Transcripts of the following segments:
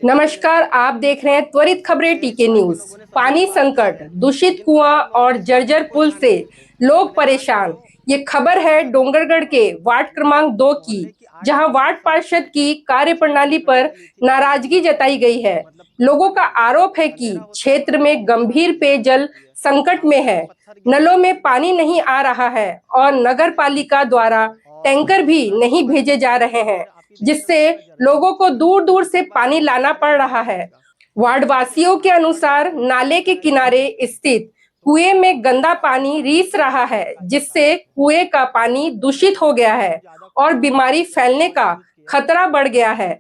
नमस्कार, आप देख रहे हैं त्वरित खबरें टीके न्यूज। पानी संकट, दूषित कुआं और जर्जर पुल से लोग परेशान। ये खबर है डोंगरगढ़ के वार्ड क्रमांक 2 की, जहां वार्ड पार्षद की कार्यप्रणाली पर नाराजगी जताई गई है। लोगों का आरोप है कि क्षेत्र में गंभीर पेयजल संकट में है, नलों में पानी नहीं आ रहा है और नगर पालिका द्वारा टैंकर भी नहीं भेजे जा रहे हैं, जिससे लोगों को दूर दूर से पानी लाना पड़ रहा है। वार्ड वासियों के अनुसार नाले के किनारे स्थित कुएं में गंदा पानी रीस रहा है, जिससे कुएं का पानी दूषित हो गया है और बीमारी फैलने का खतरा बढ़ गया है।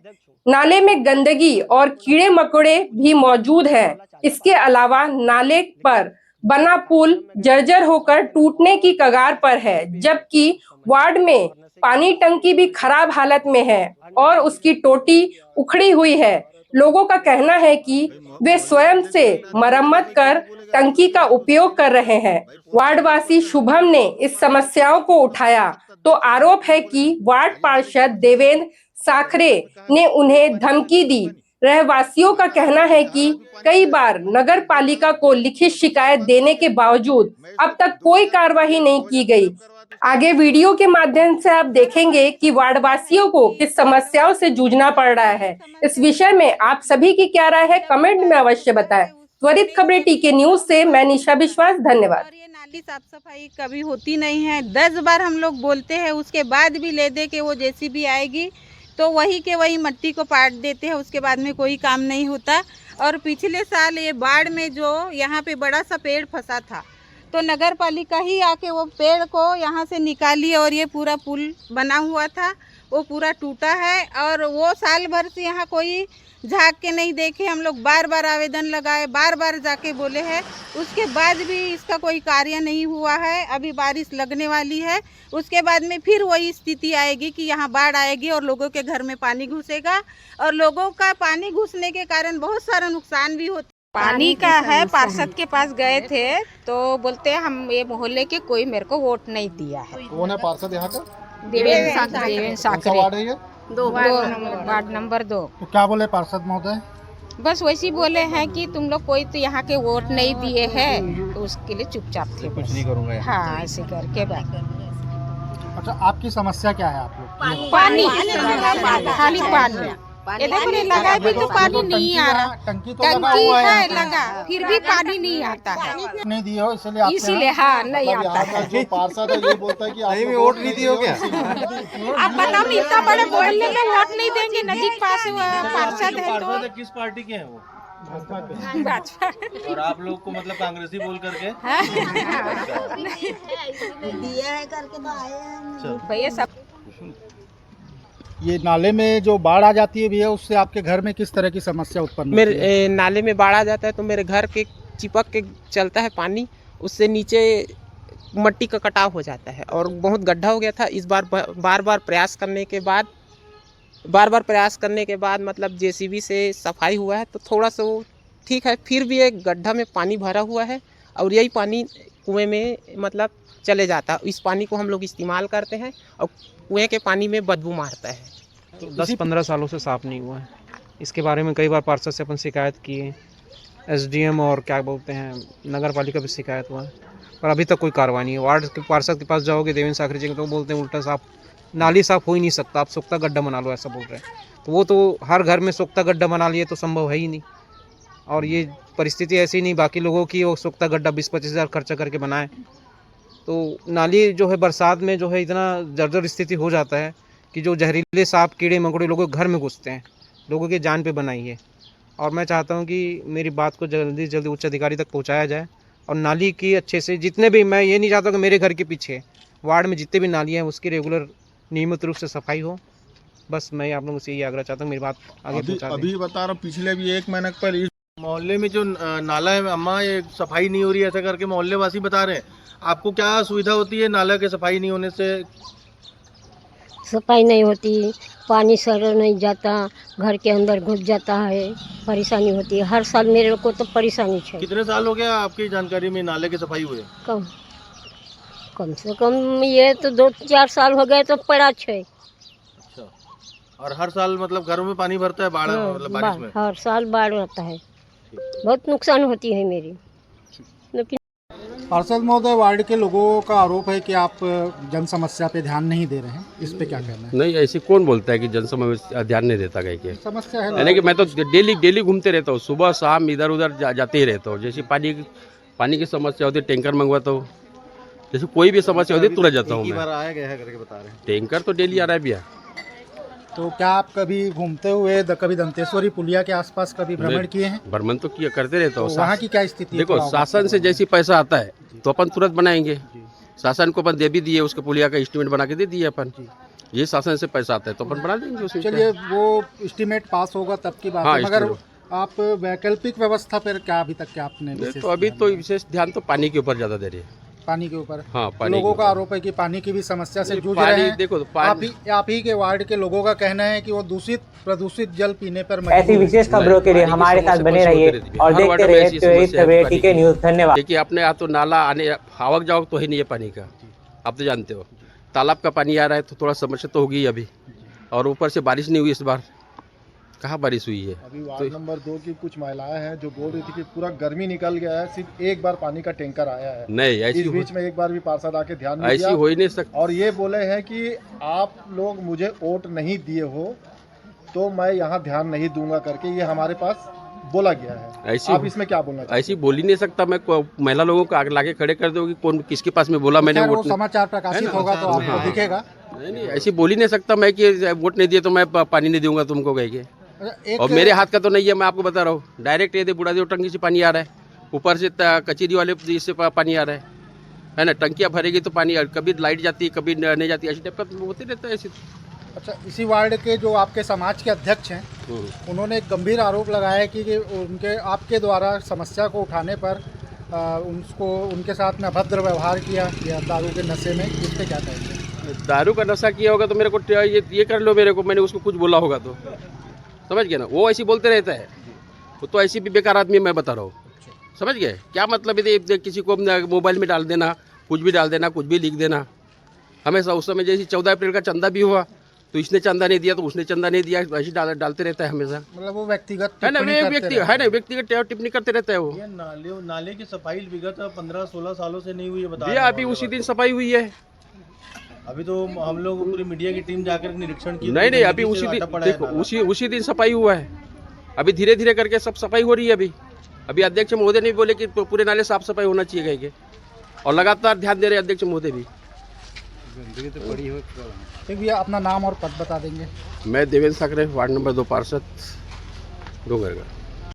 नाले में गंदगी और कीड़े मकोड़े भी मौजूद हैं। इसके अलावा नाले पर बना पुल जर्जर होकर टूटने की कगार पर है, जबकि वार्ड में पानी टंकी भी खराब हालत में है और उसकी टोटी उखड़ी हुई है। लोगों का कहना है कि वे स्वयं से मरम्मत कर टंकी का उपयोग कर रहे हैं। वार्डवासी शुभम ने इस समस्याओं को उठाया तो आरोप है कि वार्ड पार्षद देवेंद्र साखरे ने उन्हें धमकी दी। रहवासियों का कहना है कि कई बार नगर पालिका को लिखित शिकायत देने के बावजूद अब तक कोई कार्रवाई नहीं की गई। आगे वीडियो के माध्यम से आप देखेंगे कि वार्डवासियों को किस समस्याओं से जूझना पड़ रहा है। इस विषय में आप सभी की क्या राय है, कमेंट में अवश्य बताएं। त्वरित खबरें टीके न्यूज से मैं निशा विश्वास, धन्यवाद। और ये नाली साफ सफाई कभी होती नहीं है। 10 बार हम लोग बोलते हैं, उसके बाद भी ले दे के वो जेसीबी आएगी तो वही के वही मट्टी को पाट देते हैं, उसके बाद में कोई काम नहीं होता। और पिछले साल ये बाढ़ में जो यहाँ पे बड़ा सा पेड़ फंसा था, तो नगर पालिका ही आके वो पेड़ को यहाँ से निकाली और ये पूरा पुल बना हुआ था वो पूरा टूटा है। और वो साल भर से यहाँ कोई झाँक के नहीं देखे। हम लोग बार बार आवेदन लगाए, बार बार जाके बोले हैं, उसके बाद भी इसका कोई कार्य नहीं हुआ है। अभी बारिश लगने वाली है, उसके बाद में फिर वही स्थिति आएगी कि यहाँ बाढ़ आएगी और लोगों के घर में पानी घुसेगा और लोगों का पानी घुसने के कारण बहुत सारा नुकसान भी होता है। पानी का है, पार्षद के पास गए थे तो बोलते हैं हम ये मोहल्ले के कोई मेरे को वोट नहीं दिया है। कौन है पार्षद यहाँ का? देवेंद्र साखरे, वार्ड है ये? Ward number 2। तो क्या बोले पार्षद महोदय? बस वैसे बोले हैं कि तुम लोग कोई तो यहाँ के वोट नहीं दिए हैं, तो उसके लिए चुपचाप थे। कुछ नहीं करूँगा। हाँ, ऐसे करके बात। अच्छा, आपकी समस्या क्या है? आप लोग पानी खाली पानी, ये देखो ये लगा भी तो पानी नहीं आ रहा। टंकी तो लगा हुआ है लगा, फिर भी पानी नहीं आता है। नहीं दिए हो इसीलिए हाँ नहीं आता है। जो पार्षद है ये बोलता है कि आप वोट नहीं दिए हो क्या? आप बताओ, इतना बड़े बोलने में वोट नहीं देंगे? नजीक पास पार्षद है तो। किस पार्टी के हैं वो? भाजपा। और आप लोग को मतलब कांग्रेसी बोल करके दिया है करके तो आए हैं भैया सब। ये नाले में जो बाढ़ आ जाती है भैया, उससे आपके घर में किस तरह की समस्या उत्पन्न होती है? मेरे नाले में बाढ़ आ जाता है तो मेरे घर के चिपक के चलता है पानी, उससे नीचे मट्टी का कटाव हो जाता है और बहुत गड्ढा हो गया था। इस बार बार बार प्रयास करने के बाद मतलब जेसीबी से सफाई हुआ है तो थोड़ा सा वो ठीक है। फिर भी एक गड्ढा में पानी भरा हुआ है और यही पानी कुएं में मतलब चले जाता है। इस पानी को हम लोग इस्तेमाल करते हैं और कुएं के पानी में बदबू मारता है। तो 10-15 सालों से साफ़ नहीं हुआ है। इसके बारे में कई बार पार्षद से अपन शिकायत किए, एसडीएम और क्या बोलते हैं नगर पालिका भी शिकायत हुआ है, पर अभी तक कोई कार्रवाई नहीं है। वार्ड के पार्षद के पास जाओगे देवेंद्र साखरे जी, तो बोलते हैं उल्टा साफ नाली साफ़ हो ही नहीं सकता, आप सोख्ता गड्ढा बना लो, ऐसा बोल रहे हैं। तो वो तो हर घर में सोख्ता गड्ढा बना लिए तो संभव है ही नहीं। और ये परिस्थिति ऐसी नहीं बाकी लोगों की, वो सोख्ता गड्ढा 20-25 हज़ार खर्चा करके बनाए तो नाली जो है बरसात में जो है इतना जर्जर स्थिति हो जाता है कि जो जहरीले सांप कीड़े मकोड़े लोगों के घर में घुसते हैं, लोगों की जान पे बनाई है। और मैं चाहता हूं कि मेरी बात को जल्दी से जल्दी उच्च अधिकारी तक पहुंचाया जाए और नाली की अच्छे से जितने भी, मैं ये नहीं चाहता कि मेरे घर के पीछे वार्ड में जितने भी नालियाँ हैं उसकी रेगुलर नियमित रूप से सफाई हो। बस मैं आप लोगों से यही आग्रह चाहता हूँ, मेरी बात आगे पहुँचा दें। अभी बता रहा हूँ, पिछले भी 1 महीने पहले मोहल्ले में जो नाला है अम्मा, ये सफाई नहीं हो रही है ऐसा करके मोहल्ले वासी बता रहे हैं। आपको क्या सुविधा होती है नाला के सफाई नहीं होने से? सफाई नहीं होती, पानी सर नहीं जाता, घर के अंदर घुस जाता है, परेशानी होती है। हर साल मेरे को तो परेशानी है। कितने साल हो गया आपकी जानकारी में नाले की सफाई हुए? कम से कम ये तो 2-4 साल हो गए तो पड़ा है। अच्छा, और हर साल मतलब घरों में पानी भरता है बाढ़ मतलब बारिश में? हर साल बाढ़ आता है, बहुत नुकसान होती है मेरी। लेकिन पार्षद महोदय, वार्ड के लोगों का आरोप है कि आप जन समस्या पे ध्यान नहीं दे रहे हैं, इस पे क्या कहना है? नहीं, ऐसे कौन बोलता है कि जन समस्या ध्यान नहीं देता कहीं के? समस्या है यानी कि मैं तो डेली घूमते रहता हूँ, सुबह शाम इधर उधर जाते ही रहता हूँ। जैसे पानी की समस्या होती है, टैंकर मंगवाता हूँ। जैसे कोई भी समस्या होती है तुरंत जाता हूँ मैं। आया गया है करके बता रहे हैं। टैंकर तो डेली आ रहा है भैया। तो क्या आप कभी घूमते हुए कभी दंतेश्वरी पुलिया के आसपास कभी भ्रमण किए हैं? भ्रमण तो किया करते रहता हूँ। तो वहाँ की क्या स्थिति है? देखो, थोड़ा शासन से जैसी पैसा आता है तो अपन तुरंत बनाएंगे। शासन को अपन दे भी दिए, उसके पुलिया का एस्टीमेट बना के दे दिए अपन। ये शासन से पैसा आता है तो अपन बना देंगे उसमें। चलिए, वो एस्टीमेट पास होगा तब की बात है, मगर आप वैकल्पिक व्यवस्था पर क्या अभी तक क्या आपने विशेष तो अभी तो विशेष ध्यान तो पानी के ऊपर ज़्यादा दे रहे हैं। पानी के ऊपर? हाँ, पानी लोगों के का ऊपर। आरोप है कि पानी की भी समस्या से जूझ पानी- रहे हैं। देखो, पानी- आप ही के वार्ड के लोगों का कहना है कि वो प्रदूषित जल पीने पर ऐसी मजबूर विशेष हैं। खबरों के लिए पानी की हमारे साथ समस्या बने पर रहिए होती रहती है। और हर देखते वार्ड में रहिए ऐसी समस्या है सवेरे पानी टीके की। न्यूज़। धन्यवाद। देखिए, अपने यहाँ तो नाला आने आवक जावक तो ही नहीं है पानी का, आप तो जानते हो। तालाब का पानी आ रहा है तो थोड़ा समस्या तो होगी अभी, और ऊपर से बारिश नहीं हुई इस बार। कहाँ बारिश हुई है? अभी वार्ड नंबर 2 की कुछ महिलाएं हैं जो बोल रही थी कि पूरा गर्मी निकल गया है, सिर्फ एक बार पानी का टैंकर आया है। नहीं, ऐसी इस बीच में एक बार भी पार्षद आके ध्यान नहीं ऐसी दिया हो ही नहीं सकती। और ये बोले हैं कि आप लोग मुझे वोट नहीं दिए हो तो मैं यहाँ ध्यान नहीं दूंगा करके ये हमारे पास बोला गया है। ऐसी आप इसमें क्या बोलना चाहते ऐसी बोल ही नहीं सकता मैं। महिला लोगों को आग लाके खड़े कर दोगे, कौन किसके पास में बोला मैंने खैर, वो वोट? समाचार प्रकाशित होगा तो आपको हाँ। दिखेगा। नहीं, ऐसी बोल ही नहीं सकता मैं कि वोट नहीं दिए तो मैं पानी नहीं दूंगा तुमको कह के। एक और मेरे हाथ का तो नहीं है, मैं आपको बता रहा हूँ। डायरेक्ट ये बुढ़ा देव टंकी से पानी आ रहा है, ऊपर से कचेरी वाले से पानी आ रहा है ना। टंकियाँ भरेगी तो पानी कभी लाइट जाती है, कभी नहीं जाती, ऐसी टाइप का होते रहता है ऐसे। अच्छा, इसी वार्ड के जो आपके समाज के अध्यक्ष हैं, उन्होंने एक गंभीर आरोप लगाया है कि उनके आपके द्वारा समस्या को उठाने पर उनके साथ में अभद्र व्यवहार किया या दारू के नशे में। इस पे क्या कहेंगे? दारू का नशा किया होगा तो मेरे को ये कर लो मेरे को, मैंने उसको कुछ बोला होगा तो समझ गए ना। वो ऐसी बोलते रहता है, वो तो ऐसी भी बेकार आदमी मैं बता रहा हूँ। समझ गए क्या मतलब है? किसी को मोबाइल में डाल देना, कुछ भी डाल देना, कुछ भी लिख देना। हमेशा उस समय जैसे 14 अप्रैल का चंदा भी हुआ तो इसने चंदा नहीं दिया तो उसने चंदा नहीं दिया, ऐसे डालते रहता है हमेशा। मतलब वो व्यक्तिगत है ना, व्यक्तिगत टिप्पणी करते रहता है वो। ये नाले की सफाई विगत 15-16 सालों से नहीं हुई है, बता रहे भैया हैं। अभी उसी दिन सफाई हुई है। अभी तो हम लोग पूरी मीडिया की टीम जाकर निरीक्षण की। नहीं, अभी उसी दिन देखो, उसी दिन सफाई हुआ है। अभी धीरे धीरे करके सब सफाई हो रही है। अभी अध्यक्ष महोदय ने बोले कि पूरे नाले साफ सफाई होना चाहिए कहीं के, और लगातार ध्यान दे रहे अध्यक्ष महोदय भी। ठीक भैया, अपना नाम और पद बता देंगे? मैं देवेंद्र साकरे, वार्ड नंबर 2 पार्षद डोंगरगढ़।